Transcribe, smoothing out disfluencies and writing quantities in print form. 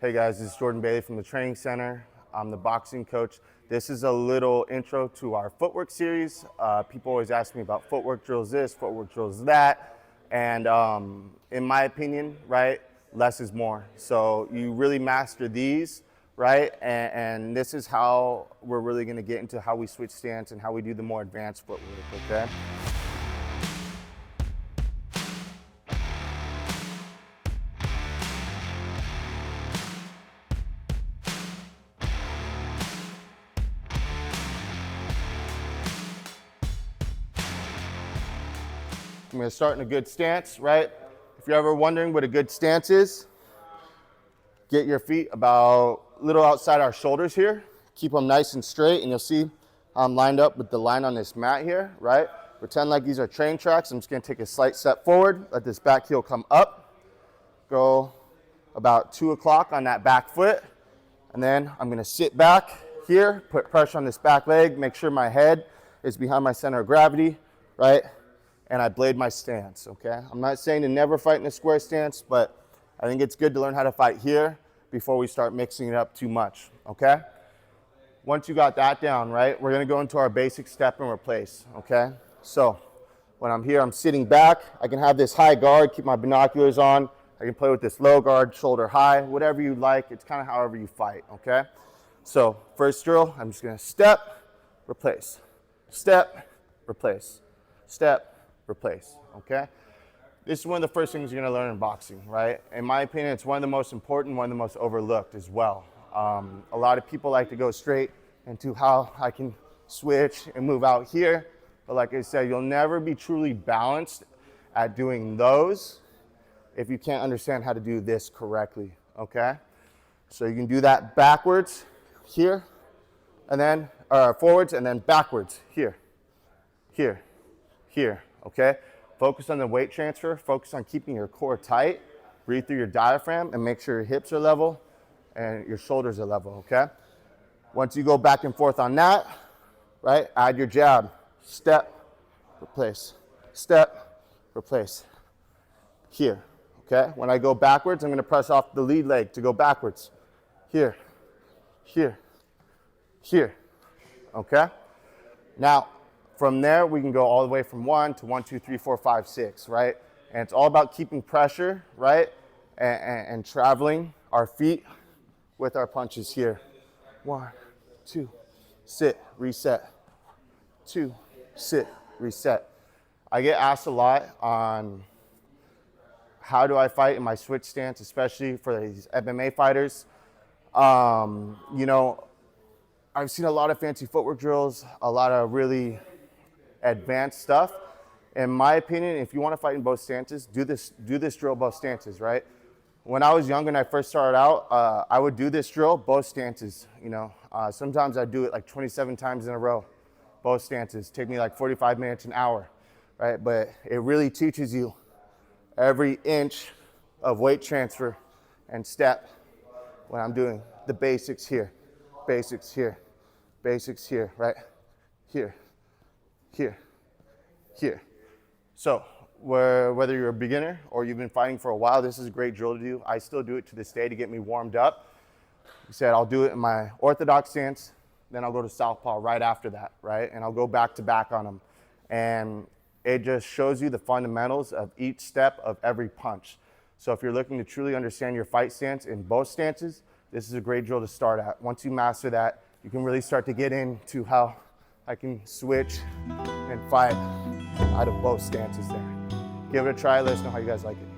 Hey guys, this is Jordan Bailey from the training center. I'm the boxing coach. This is a little intro to our footwork series. People always ask me about footwork drills this, footwork drills that. And in my opinion, right, less is more. So you really master these, right? And this is how we're really gonna get into how we switch stance and how we do the more advanced footwork, okay? I'm gonna start in a good stance, right? If you're ever wondering what a good stance is, get your feet about a little outside our shoulders here. Keep them nice and straight, and you'll see I'm lined up with the line on this mat here, right? Pretend like these are train tracks. I'm just gonna take a slight step forward, let this back heel come up, go about 2 o'clock on that back foot, and then I'm gonna sit back here, put pressure on this back leg, make sure my head is behind my center of gravity, right? And I blade my stance, okay? I'm not saying to never fight in a square stance, but I think it's good to learn how to fight here before we start mixing it up too much, okay? Once you got that down, right, we're gonna go into our basic step and replace, okay? So when I'm here, I'm sitting back. I can have this high guard, keep my binoculars on. I can play with this low guard, shoulder high, whatever you like. It's kind of however you fight, okay? So first drill, I'm just gonna step, replace, step, replace, step, replace, okay? This is one of the first things you're gonna learn in boxing, right? In my opinion, it's one of the most important, one of the most overlooked as well. A lot of people like to go straight into how I can switch and move out here. But like I said, you'll never be truly balanced at doing those if you can't understand how to do this correctly, okay? So you can do that backwards here, and then forwards, and then backwards here, here, here. Okay, focus on the weight transfer, focus on keeping your core tight, breathe through your diaphragm, and make sure your hips are level and your shoulders are level, okay? Once you go back and forth on that, right, add your jab, step, replace, step, replace, here, okay? When I go backwards, I'm gonna press off the lead leg to go backwards, here, here, here, okay? Now, from there, we can go all the way from 1 to 1, 2, 3, 4, 5, 6, right? And it's all about keeping pressure, right? And traveling our feet with our punches here. 1, 2, sit, reset. 2, sit, reset. I get asked a lot on how do I fight in my switch stance, especially for these MMA fighters. You know, I've seen a lot of fancy footwork drills, a lot of really advanced stuff. In my opinion, if you want to fight in both stances, do this drill both stances, right? When I was young and I first started out, I would do this drill both stances, you know. Sometimes I'd do it like 27 times in a row, both stances. Take me like 45 minutes, an hour, right? But it really teaches you every inch of weight transfer and step when I'm doing the basics here, basics here, basics here, right? Here, here, here. So whether you're a beginner or you've been fighting for a while, this is a great drill to do. I still do it to this day to get me warmed up. Like I said, I'll do it in my orthodox stance, then I'll go to southpaw right after that, right? And I'll go back to back on them. And it just shows you the fundamentals of each step of every punch. So if you're looking to truly understand your fight stance in both stances, this is a great drill to start at. Once you master that, you can really start to get into how I can switch and fight out of both stances there. Give it a try. Let us know how you guys like it.